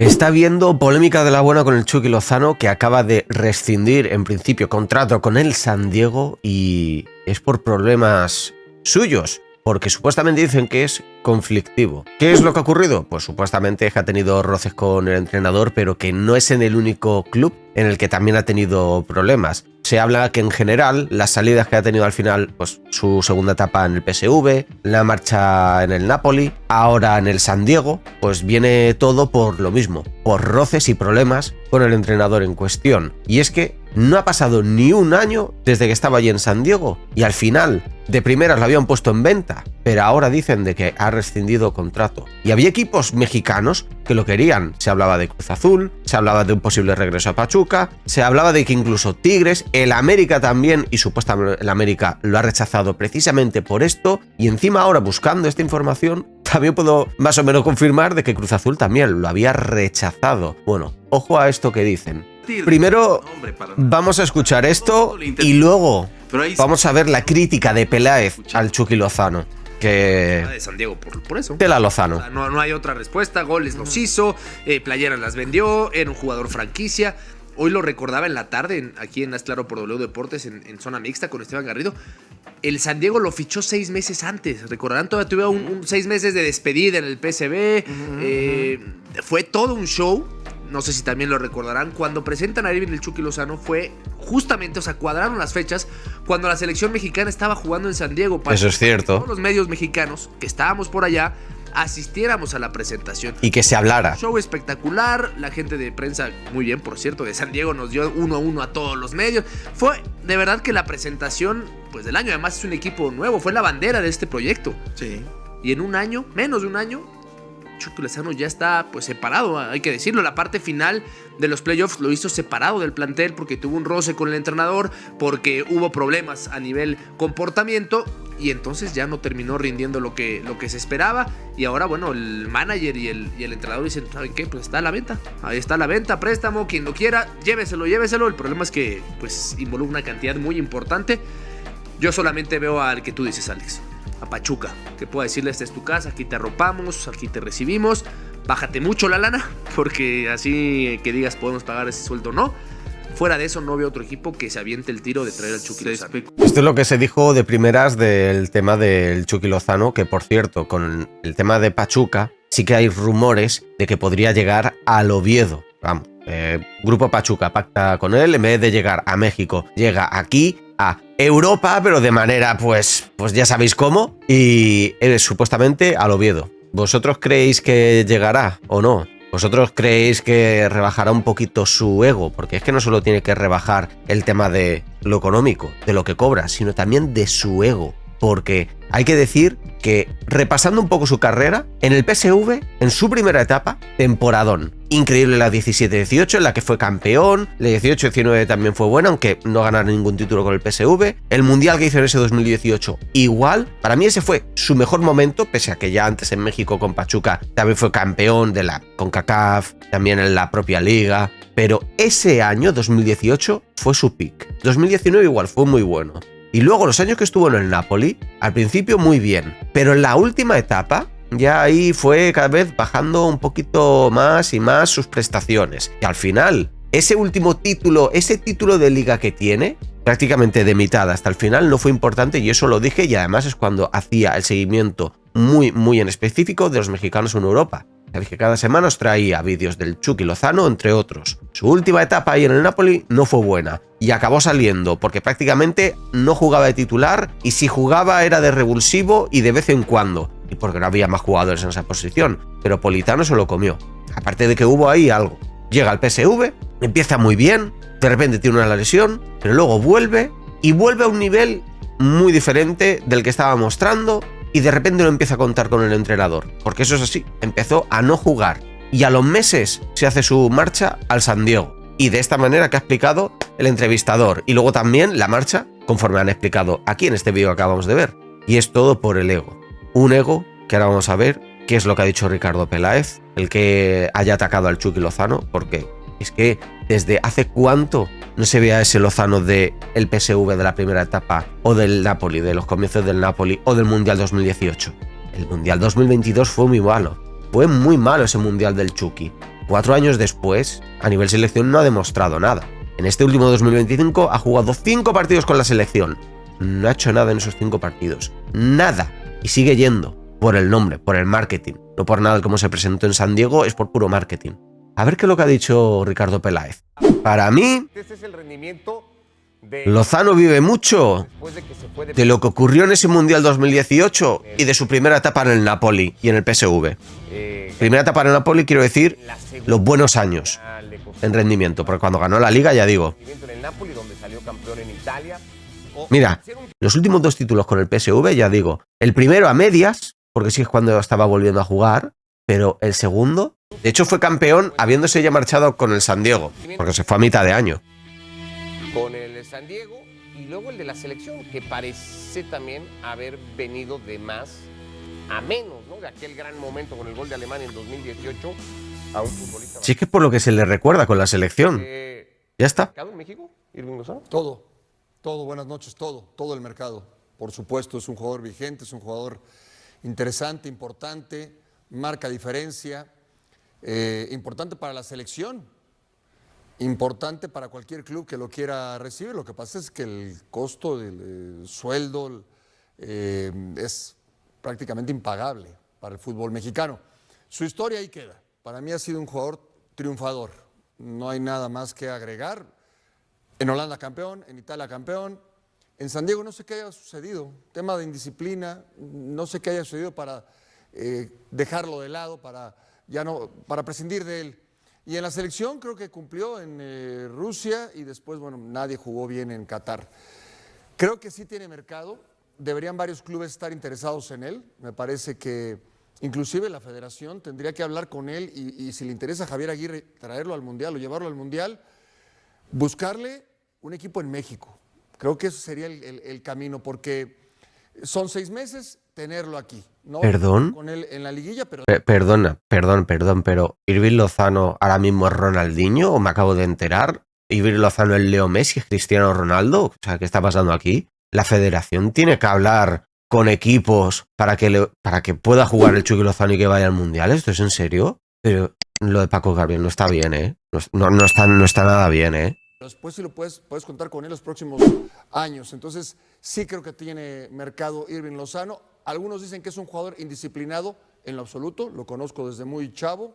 Está habiendo polémica de la buena con el Chucky Lozano, que acaba de rescindir en principio contrato con el San Diego y es por problemas suyos, porque supuestamente dicen que es conflictivo. ¿Qué es lo que ha ocurrido? Pues supuestamente que ha tenido roces con el entrenador, pero que no es en el único club en el que también ha tenido problemas. Se habla que en general las salidas que ha tenido al final, pues su segunda etapa en el PSV, la marcha en el Napoli, ahora en el San Diego, pues viene todo por lo mismo, por roces y problemas con el entrenador en cuestión. Y es que no ha pasado ni un año desde que estaba allí en San Diego y al final de primeras lo habían puesto en venta, pero ahora dicen de que ha rescindido contrato. Y había equipos mexicanos que lo querían. Se hablaba de Cruz Azul, se hablaba de un posible regreso a Pachuca, se hablaba de que incluso Tigres, el América también, y supuestamente el América lo ha rechazado precisamente por esto. Y encima ahora, buscando esta información, también puedo más o menos confirmar de que Cruz Azul también lo había rechazado. Bueno, ojo a esto que dicen. Primero vamos a escuchar esto y luego vamos a ver la crítica de Peláez al Chucky Lozano. Que de San Diego por eso. De la Lozano. O sea, no hay otra respuesta. Goles los hizo, playeras las vendió, era un jugador franquicia. Hoy lo recordaba en la tarde, aquí en Haz Claro por W Deportes, en zona mixta con Esteban Garrido. El San Diego lo fichó 6 meses antes. Recordarán, todavía tuvo un 6 meses de despedida en el PSV. Fue todo un show. No sé si también lo recordarán. Cuando presentan a Irving el Chucky Lozano fue justamente, o sea, cuadraron las fechas cuando la selección mexicana estaba jugando en San Diego. Para eso es cierto. Todos los medios mexicanos que estábamos por allá asistiéramos a la presentación. Y que se hablara. Un show espectacular. La gente de prensa, muy bien, por cierto, de San Diego nos dio 1-1 a todos los medios. Fue de verdad que la presentación, pues, del año. Además es un equipo nuevo. Fue la bandera de este proyecto. Sí. Y en un año, menos de un año, Chucky Lozano ya está, pues, separado, hay que decirlo. La parte final de los playoffs lo hizo separado del plantel porque tuvo un roce con el entrenador, porque hubo problemas a nivel comportamiento y entonces ya no terminó rindiendo lo que se esperaba. Y ahora, bueno, el manager y el entrenador dicen, ¿saben qué? Pues está a la venta. Ahí está a la venta, préstamo, quien lo quiera, lléveselo. El problema es que, pues, involucra una cantidad muy importante. Yo solamente veo al que tú dices, Alex, a Pachuca, que pueda decirle: esta es tu casa, aquí te arropamos, aquí te recibimos, bájate mucho la lana, porque así que digas podemos pagar ese sueldo o no. Fuera de eso no veo otro equipo que se aviente el tiro de traer al Chucky Lozano. Esto es lo que se dijo de primeras del tema del Chucky Lozano, que por cierto, con el tema de Pachuca sí que hay rumores de que podría llegar al Oviedo. Vamos, Grupo Pachuca pacta con él, en vez de llegar a México, llega aquí a Europa, pero de manera, pues ya sabéis cómo, y supuestamente al Oviedo. ¿Vosotros creéis que llegará o no? ¿Vosotros creéis que rebajará un poquito su ego? Porque es que no solo tiene que rebajar el tema de lo económico, de lo que cobra, sino también de su ego. Porque hay que decir que, repasando un poco su carrera, en el PSV, en su primera etapa, temporadón. Increíble la 17-18, en la que fue campeón. La 18-19 también fue buena, aunque no ganaron ningún título con el PSV. El mundial que hizo en ese 2018, igual. Para mí ese fue su mejor momento, pese a que ya antes en México con Pachuca también fue campeón de la CONCACAF, también en la propia liga. Pero ese año, 2018, fue su peak. 2019 igual fue muy bueno. Y luego los años que estuvo en el Napoli, al principio muy bien, pero en la última etapa ya ahí fue cada vez bajando un poquito más y más sus prestaciones. Y al final, ese último título, ese título de liga que tiene, prácticamente de mitad hasta el final, no fue importante, y eso lo dije, y además es cuando hacía el seguimiento muy en específico de los mexicanos en Europa. Sabéis que cada semana os traía vídeos del Chucky Lozano, entre otros. Su última etapa ahí en el Napoli no fue buena y acabó saliendo porque prácticamente no jugaba de titular, y si jugaba era de revulsivo y de vez en cuando, y porque no había más jugadores en esa posición, pero Politano se lo comió. Aparte de que hubo ahí algo. Llega al PSV, empieza muy bien, de repente tiene una lesión, pero luego vuelve a un nivel muy diferente del que estaba mostrando. Y de repente no empieza a contar con el entrenador, porque eso es así, empezó a no jugar y a los meses se hace su marcha al San Diego, y de esta manera que ha explicado el entrevistador, y luego también la marcha conforme han explicado aquí en este vídeo que acabamos de ver, y es todo por el ego, un ego que ahora vamos a ver qué es lo que ha dicho Ricardo Peláez, el que haya atacado al Chucky Lozano, porque es que desde hace cuánto no se veía ese Lozano del PSV de la primera etapa, o del Napoli, de los comienzos del Napoli, o del Mundial 2018. El Mundial 2022 fue muy malo. Fue muy malo ese Mundial del Chucky. 4 años después, a nivel selección no ha demostrado nada. En este último 2025 ha jugado 5 partidos con la selección. No ha hecho nada en esos 5 partidos. Nada. Y sigue yendo. Por el nombre, por el marketing. No por nada como se presentó en San Diego, es por puro marketing. A ver qué es lo que ha dicho Ricardo Peláez. Para mí, Este es el rendimiento de Lozano vive mucho después de que se fue de lo que ocurrió en ese Mundial 2018 y de su primera etapa en el Napoli y en el PSV. Primera etapa en el Napoli, quiero decir, los buenos años en rendimiento, porque cuando ganó la Liga, ya digo. en el Napoli, donde salió campeón en Italia. Mira, los últimos 2 títulos con el PSV, ya digo, el primero a medias, porque sí es cuando estaba volviendo a jugar, pero el segundo, de hecho fue campeón habiéndose ya marchado con el San Diego, porque se fue a mitad de año. Con el San Diego y luego el de la selección, que parece también haber venido de más a menos, ¿no? De aquel gran momento con el gol de Alemania en 2018 a un futbolista. Sí, es que es por lo que se le recuerda con la selección. Ya está. ¿Mercado en México, Irving Lozano? Todo, buenas noches, todo el mercado. Por supuesto, es un jugador vigente, es un jugador interesante, importante, marca diferencia, importante para la selección, importante para cualquier club que lo quiera recibir. Lo que pasa es que el costo del sueldo es prácticamente impagable para el fútbol mexicano. Su historia ahí queda. Para mí ha sido un jugador triunfador. No hay nada más que agregar. En Holanda campeón, en Italia campeón, en San Diego no sé qué haya sucedido, tema de indisciplina, no sé qué haya sucedido para dejarlo de lado, para prescindir de él. Y en la selección creo que cumplió en Rusia y después, bueno, nadie jugó bien en Qatar. Creo que sí tiene mercado, deberían varios clubes estar interesados en él, me parece que inclusive la federación tendría que hablar con él y si le interesa a Javier Aguirre traerlo al Mundial o llevarlo al Mundial, buscarle un equipo en México. Creo que ese sería el camino, porque son 6 meses tenerlo aquí, ¿no? ¿Perdón? Con él en la liguilla, pero... Perdón, pero ¿Irving Lozano ahora mismo es Ronaldinho o me acabo de enterar? ¿Irving Lozano es Leo Messi, es Cristiano Ronaldo? O sea, ¿qué está pasando aquí? La federación tiene que hablar con equipos para que pueda jugar el Chucky Lozano y que vaya al Mundial. ¿Esto es en serio? Pero lo de Paco Gabriel no está bien, ¿eh? No está nada bien, ¿eh? Después sí lo puedes contar con él los próximos años. Entonces, sí creo que tiene mercado Irving Lozano. Algunos dicen que es un jugador indisciplinado, en lo absoluto, lo conozco desde muy chavo.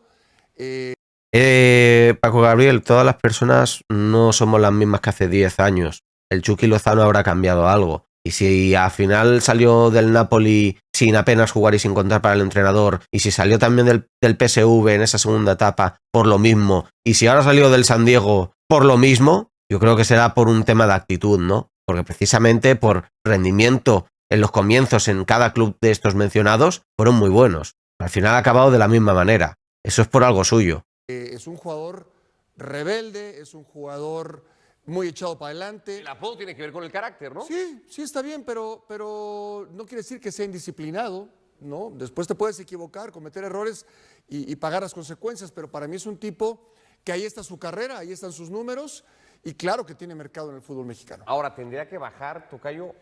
Paco Gabriel, todas las personas no somos las mismas que hace 10 años. El Chucky Lozano habrá cambiado algo. Y si al final salió del Napoli sin apenas jugar y sin contar para el entrenador, y si salió también del PSV en esa segunda etapa por lo mismo, y si ahora salió del San Diego por lo mismo, yo creo que será por un tema de actitud, ¿no? Porque precisamente por rendimiento en los comienzos en cada club de estos mencionados fueron muy buenos. Al final ha acabado de la misma manera. Eso es por algo suyo. Es un jugador rebelde, es un jugador muy echado para adelante. El apodo tiene que ver con el carácter, ¿no? Sí, está bien, pero no quiere decir que sea indisciplinado, ¿no? Después te puedes equivocar, cometer errores y pagar las consecuencias, pero para mí es un tipo que ahí está su carrera, ahí están sus números y claro que tiene mercado en el fútbol mexicano. Ahora, tendría que bajar, Tocayo,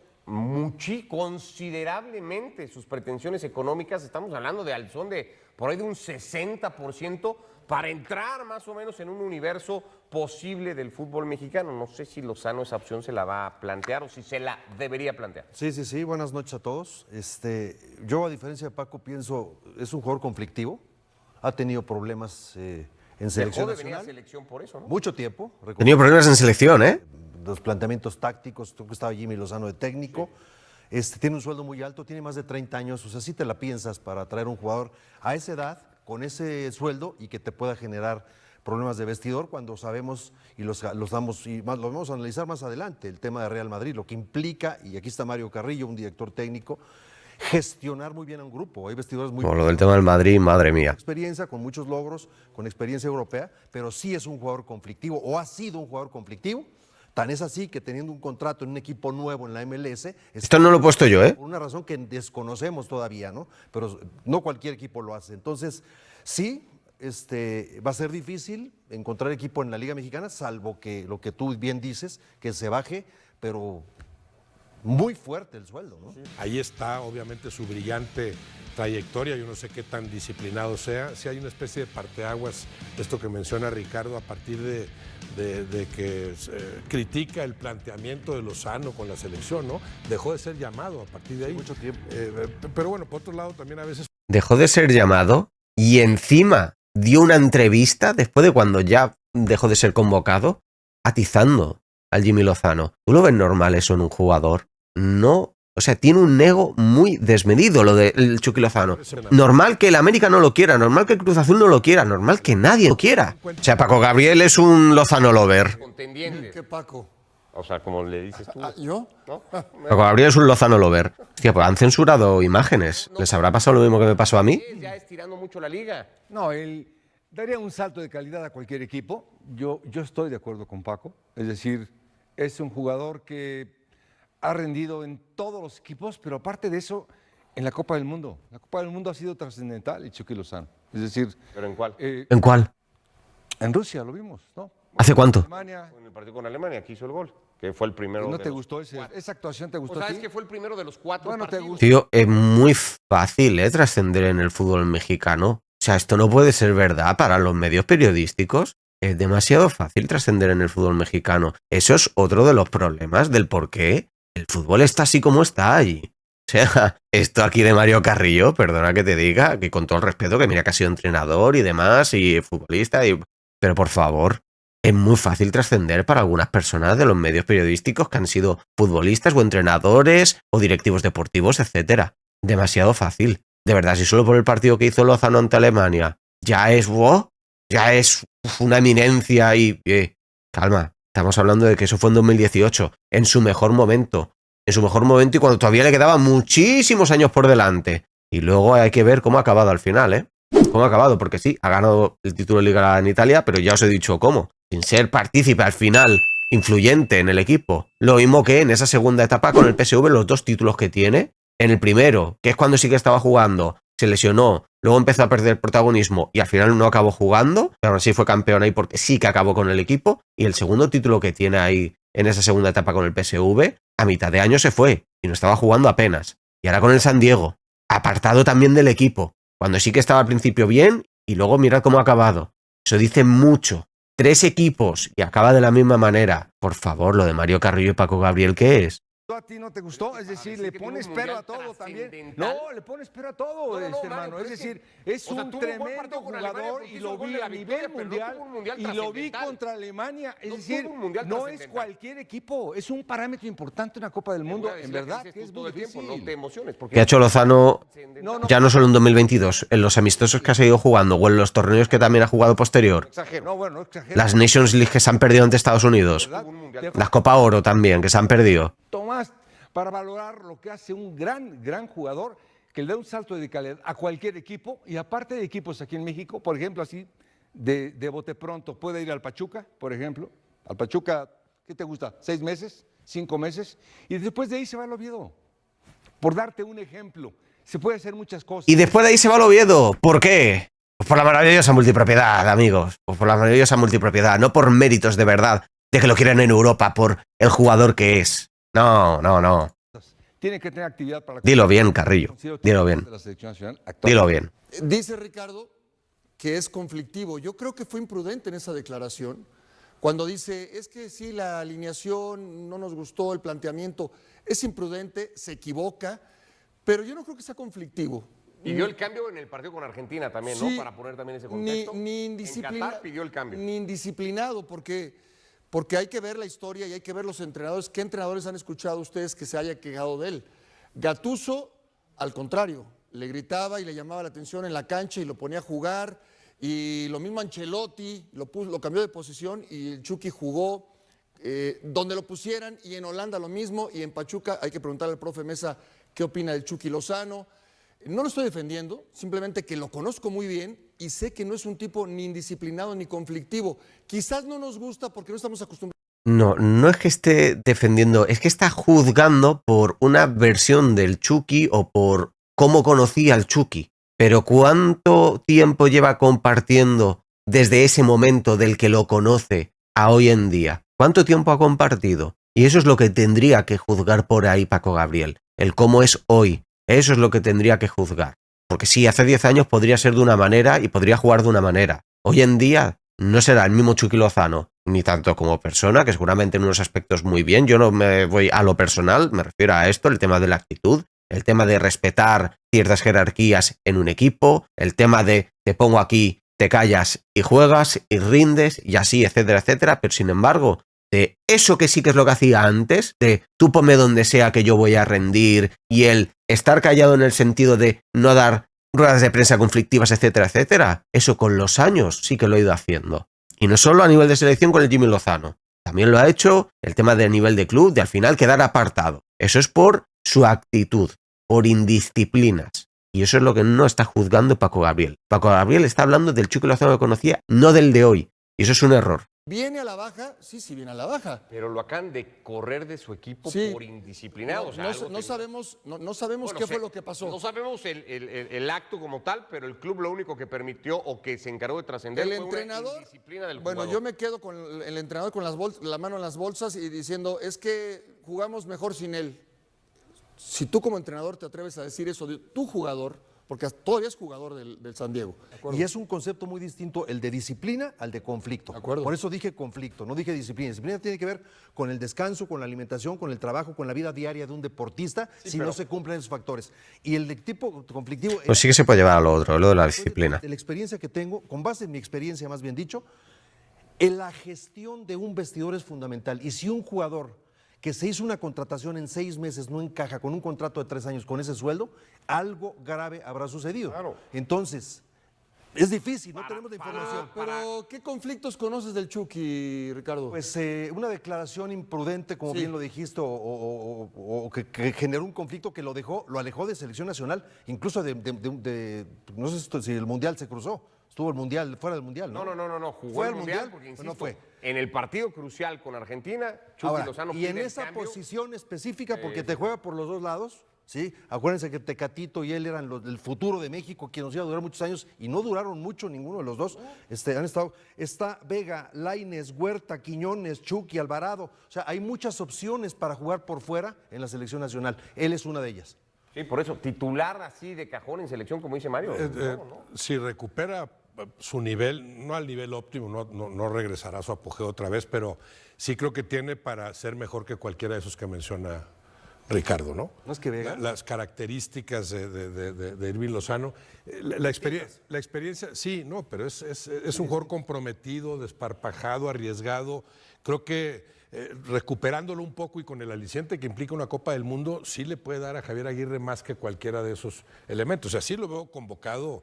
considerablemente sus pretensiones económicas. Estamos hablando de al son de por ahí de un 60% para entrar más o menos en un universo posible del fútbol mexicano. No sé si Lozano esa opción se la va a plantear o si se la debería plantear. Sí, buenas noches a todos. Yo, a diferencia de Paco, pienso, es un jugador conflictivo, ha tenido problemas en selección Dejó de venir a nacional. selección por eso, ¿no? Mucho tiempo. Ha tenido problemas en selección, ¿eh? Los planteamientos tácticos, tú que estaba Jimmy Lozano de técnico. Tiene un sueldo muy alto, tiene más de 30 años, o sea, sí te la piensas para traer un jugador a esa edad, con ese sueldo y que te pueda generar problemas de vestidor cuando sabemos y los damos, y más, lo vamos a analizar más adelante, el tema de Real Madrid, lo que implica, y aquí está Mario Carrillo, un director técnico, gestionar muy bien a un grupo. Hay vestidores muy... Como lo del tema del Madrid, madre mía. Experiencia, con muchos logros, con experiencia europea, pero sí es un jugador conflictivo, o ha sido un jugador conflictivo. Tan es así que teniendo un contrato en un equipo nuevo en la MLS... Esto no lo he puesto yo, ¿eh? Por una razón que desconocemos todavía, ¿no? Pero no cualquier equipo lo hace. Entonces, sí, va a ser difícil encontrar equipo en la Liga Mexicana, salvo que lo que tú bien dices, que se baje, pero muy fuerte el sueldo, ¿no? Ahí está, obviamente, su brillante trayectoria. Yo no sé qué tan disciplinado sea. Si hay una especie de parteaguas, esto que menciona Ricardo, a partir de que critica el planteamiento de Lozano con la selección, ¿no? Dejó de ser llamado a partir de ahí. Mucho tiempo. Pero bueno, por otro lado, también a veces... Dejó de ser llamado y encima dio una entrevista después de cuando ya dejó de ser convocado, atizando al Jimmy Lozano. ¿Tú lo ves normal eso en un jugador? No. O sea, tiene un ego muy desmedido lo del Chucky Lozano. Normal que el América no lo quiera, normal que el Cruz Azul no lo quiera, normal que nadie lo quiera. O sea, Paco Gabriel es un Lozano lover. Contendientes. ¿Qué Paco? O sea, como le dices tú. ¿Yo? ¿No? Paco Gabriel es un Lozano lover. Hostia, pues han censurado imágenes. ¿Les habrá pasado lo mismo que me pasó a mí? Ya estirando mucho la liga. No, él daría un salto de calidad a cualquier equipo. Yo estoy de acuerdo con Paco. Es decir, es un jugador que ha rendido en todos los equipos, pero aparte de eso, en la Copa del Mundo. La Copa del Mundo ha sido trascendental, el Chucky Lozano. Es decir... ¿Pero en cuál? ¿En cuál? En Rusia lo vimos, ¿no? ¿Hace cuánto? Alemania. En el partido con Alemania, que hizo el gol. Que fue el primero. ¿No de te los gustó cuatro. esa actuación? ¿Te gustó O sea, a es ti? que fue el primero de los 4 Bueno, te partidos. gustó. Tío, es muy fácil, trascender en el fútbol mexicano. O sea, esto no puede ser verdad para los medios periodísticos. Es demasiado fácil trascender en el fútbol mexicano. Eso es otro de los problemas del por qué el fútbol está así como está allí. O sea, esto aquí de Mario Carrillo, perdona que te diga, que con todo el respeto, que mira que ha sido entrenador y demás, y futbolista, pero por favor, es muy fácil trascender para algunas personas de los medios periodísticos que han sido futbolistas o entrenadores o directivos deportivos, etcétera. Demasiado fácil. De verdad, si solo por el partido que hizo Lozano ante Alemania ya es una eminencia y... calma, estamos hablando de que eso fue en 2018, en su mejor momento. En su mejor momento y cuando todavía le quedaban muchísimos años por delante. Y luego hay que ver cómo ha acabado al final, ¿eh? Cómo ha acabado, porque sí, ha ganado el título de Liga en Italia, pero ya os he dicho cómo. Sin ser partícipe al final, influyente en el equipo. Lo mismo que en esa segunda etapa con el PSV, los 2 títulos que tiene. En el primero, que es cuando sí que estaba jugando, se lesionó, luego empezó a perder protagonismo y al final no acabó jugando, pero aún así fue campeón ahí porque sí que acabó con el equipo. Y el segundo título que tiene ahí en esa segunda etapa con el PSV, a mitad de año se fue y no estaba jugando apenas. Y ahora con el San Diego, apartado también del equipo, cuando sí que estaba al principio bien y luego mirad cómo ha acabado. Eso dice mucho. 3 equipos y acaba de la misma manera. Por favor, lo de Mario Carrillo y Paco Gabriel, ¿qué es? ¿A ti no te gustó? Es decir, decir le que pones tuvo un pero a mundial todo también. trascendental. No, le pones pero a todo, No, hermano. Mario, pero Es es que, decir, es o sea, un tuvo un buen tremendo partido con Alemania jugador porque y hizo lo el gol vi de la a nivel victoria, pero no mundial tuvo un mundial y lo vi trascendental. contra Alemania. Es No decir, tuvo un mundial no es trascendental. cualquier equipo, es un parámetro importante en la Copa del Mundo. Voy a decir En la que verdad dices que tú es todo muy el tiempo, difícil. no te emociones. Porque Que ha hecho Lozano No, ya no solo en 2022, en los amistosos que ha seguido jugando o en los torneos que también ha jugado posterior. exagero. No, bueno, no exagero. Las Nations League que se han perdido ante Estados Unidos. ¿Verdad? un mundial. Te Las Copa Oro también, que se han perdido. Tomás, para valorar lo que hace un gran jugador que le da un salto de calidad a cualquier equipo y aparte de equipos aquí en México, por ejemplo, así de bote pronto, puede ir al Pachuca, por ejemplo. Al Pachuca, ¿qué te gusta? ¿6 meses? ¿5 meses? Y después de ahí se va al Oviedo. Por darte un ejemplo, se puede hacer muchas cosas. Y después de ahí se va al Oviedo. ¿Por qué? Pues por la maravillosa multipropiedad, amigos. Pues por la maravillosa multipropiedad, no por méritos de verdad de que lo quieran en Europa, por el jugador que es. No. Tiene que tener actividad para la... Dilo bien, Carrillo. Considero que Dilo es bien. de la selección nacional actual. Dilo bien. Dice Ricardo que es conflictivo. Yo creo que fue imprudente en esa declaración cuando dice, es que sí, la alineación no nos gustó, el planteamiento es imprudente, se equivoca, pero yo no creo que sea conflictivo. Y dio el cambio en el partido con Argentina también, Sí, ¿no? Para poner también ese contexto. Ni En Qatar pidió el cambio. Ni indisciplinado, porque hay que ver la historia y hay que ver los entrenadores. ¿Qué entrenadores han escuchado ustedes que se haya quejado de él? Gattuso, al contrario, le gritaba y le llamaba la atención en la cancha y lo ponía a jugar. Y lo mismo Ancelotti, lo cambió de posición y el Chucky jugó donde lo pusieran. Y en Holanda lo mismo. Y en Pachuca hay que preguntarle al profe Mesa qué opina del Chucky Lozano. No lo estoy defendiendo, simplemente que lo conozco muy bien y sé que no es un tipo ni indisciplinado ni conflictivo. Quizás no nos gusta porque no estamos acostumbrados. No es que esté defendiendo, es que está juzgando por una versión del Chucky o por cómo conocía al Chucky. Pero ¿cuánto tiempo lleva compartiendo desde ese momento del que lo conoce a hoy en día? ¿Cuánto tiempo ha compartido? Y eso es lo que tendría que juzgar por ahí Paco Gabriel. El cómo es hoy. Eso es lo que tendría que juzgar. Porque sí, hace 10 años podría ser de una manera y podría jugar de una manera. Hoy en día no será el mismo Chucky Lozano, ni tanto como persona, que seguramente en unos aspectos muy bien. Yo no me voy a lo personal, me refiero a esto, el tema de la actitud, el tema de respetar ciertas jerarquías en un equipo, el tema de te pongo aquí, te callas y juegas y rindes y así, etcétera, etcétera. Pero sin embargo, de eso que sí que es lo que hacía antes, de tú ponme donde sea que yo voy a rendir, y el estar callado en el sentido de no dar ruedas de prensa conflictivas, etcétera, etcétera, eso con los años sí que lo he ido haciendo. Y no solo a nivel de selección con el Jimmy Lozano, también lo ha hecho el tema del nivel de club, de al final quedar apartado. Eso es por su actitud, por indisciplinas. Y eso es lo que no está juzgando Paco Gabriel. Paco Gabriel está hablando del Chucky Lozano que conocía, no del de hoy. Y eso es un error. ¿Viene a la baja? Sí, viene a la baja. Pero lo acaban de correr de su equipo Sí. por indisciplinado. O sea, No sabemos bueno, qué fue lo que pasó. No sabemos el acto como tal, pero el club lo único que permitió o que se encargó de trascender El fue entrenador, una indisciplina del bueno, jugador. yo me quedo con el entrenador con la mano en las bolsas y diciendo, es que jugamos mejor sin él. Si tú como entrenador te atreves a decir eso de tu jugador, porque todavía es jugador del San Diego. Y es un concepto muy distinto el de disciplina al de conflicto. De acuerdo. Por eso dije conflicto, no dije disciplina. Disciplina tiene que ver con el descanso, con la alimentación, con el trabajo, con la vida diaria de un deportista, no se cumplen esos factores. Y el de tipo conflictivo... Pues sí que se puede llevar a lo otro, lo de la disciplina. De la experiencia que tengo, con base en mi experiencia más bien dicho, en la gestión de un vestidor es fundamental. Y si un jugador que se hizo una contratación en 6 meses no encaja con un contrato de 3 años con ese sueldo, algo grave habrá sucedido. Claro. Entonces, es difícil, no tenemos la información. Pero, ¿qué conflictos conoces del Chucky, Ricardo? Pues una declaración imprudente, como Sí. bien lo dijiste, o que generó un conflicto que lo alejó de selección nacional, incluso no sé si el Mundial se cruzó. Estuvo el Mundial, fuera del Mundial, ¿no? No, jugó ¿Fue el al Mundial Mundial? porque, ¿O insisto, no fue? en el partido crucial con Argentina, Chucky Ahora, Lozano y en pide el esa cambio. posición específica, porque te juega por los dos lados, ¿sí? Acuérdense que Tecatito y él eran el futuro de México, quien nos iba a durar muchos años, y no duraron mucho ninguno de los dos. Han estado, está Vega, Lainez, Huerta, Quiñones, Chucky, Alvarado. O sea, hay muchas opciones para jugar por fuera en la selección nacional. Él es una de ellas. Sí, por eso, titular así de cajón en selección, como dice Mario. Si recupera su nivel, no al nivel óptimo, no regresará a su apogeo otra vez, pero sí creo que tiene para ser mejor que cualquiera de esos que menciona Ricardo, ¿no? No es que Vega. Las características de Irving Lozano. La experiencia, sí, no, pero es un jugador comprometido, desparpajado, arriesgado. Creo que recuperándolo un poco y con el aliciente que implica una Copa del Mundo, sí le puede dar a Javier Aguirre más que cualquiera de esos elementos. O sea, sí lo veo convocado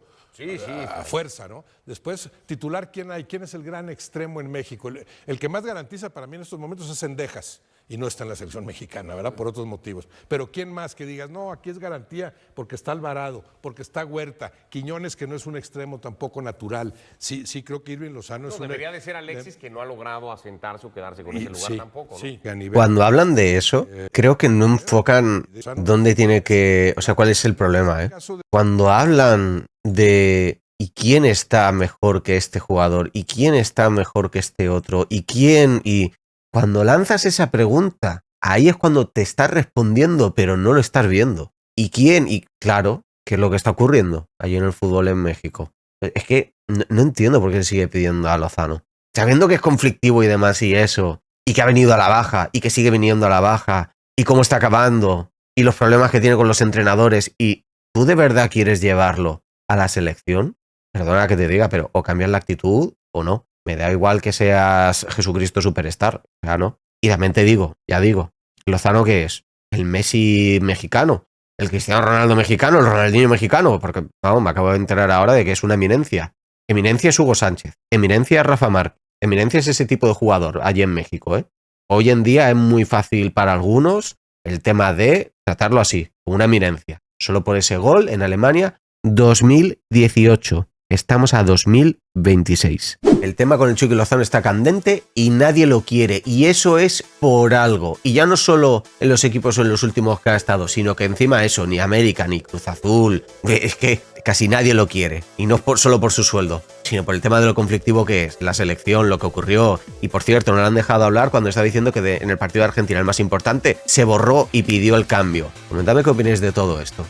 a fuerza, ¿no? Después, titular, ¿quién hay? ¿Quién es el gran extremo en México? El que más garantiza para mí en estos momentos es Cendejas. Y no está en la selección mexicana, ¿verdad? Por otros motivos. Pero ¿quién más que digas, no, aquí es garantía porque está Alvarado, porque está Huerta, Quiñones, que no es un extremo tampoco natural? Sí, creo que Irving Lozano es un... Debería de ser Alexis, que no ha logrado asentarse o quedarse con ese lugar sí, tampoco, ¿no? Sí, a nivel... Cuando hablan de eso, creo que no enfocan dónde tiene que... O sea, cuál es el problema, ¿eh? Cuando hablan de... ¿Y quién está mejor que este jugador? ¿Y quién está mejor que este otro? ¿Y quién? Y cuando lanzas esa pregunta, ahí es cuando te estás respondiendo, pero no lo estás viendo. ¿Y quién? Y claro, ¿qué es lo que está ocurriendo allí en el fútbol en México? Es que no entiendo por qué se sigue pidiendo a Lozano. Sabiendo que es conflictivo y demás y eso, y que ha venido a la baja, y que sigue viniendo a la baja, y cómo está acabando, y los problemas que tiene con los entrenadores, y ¿tú de verdad quieres llevarlo a la selección? Perdona que te diga, pero o cambias la actitud o no. Me da igual que seas Jesucristo Superstar, o sea, ¿no? Y también te digo, ¿Lozano qué es? El Messi mexicano, el Cristiano Ronaldo mexicano, el Ronaldinho mexicano, porque vamos, me acabo de enterar ahora de que es una eminencia. Eminencia es Hugo Sánchez, eminencia es Rafa Márquez, eminencia es ese tipo de jugador allí en México, ¿eh? Hoy en día es muy fácil para algunos el tema de tratarlo así, como una eminencia. Solo por ese gol en Alemania, 2018. Estamos a 2026. El tema con el Chucky Lozano está candente y nadie lo quiere. Y eso es por algo. Y ya no solo en los equipos o en los últimos que ha estado, sino que encima eso, ni América, ni Cruz Azul. Es que casi nadie lo quiere. Y no solo por su sueldo, sino por el tema de lo conflictivo que es, la selección, lo que ocurrió. Y por cierto, no le han dejado hablar cuando está diciendo que en el partido de Argentina, el más importante, se borró y pidió el cambio. Comentadme qué opináis de todo esto.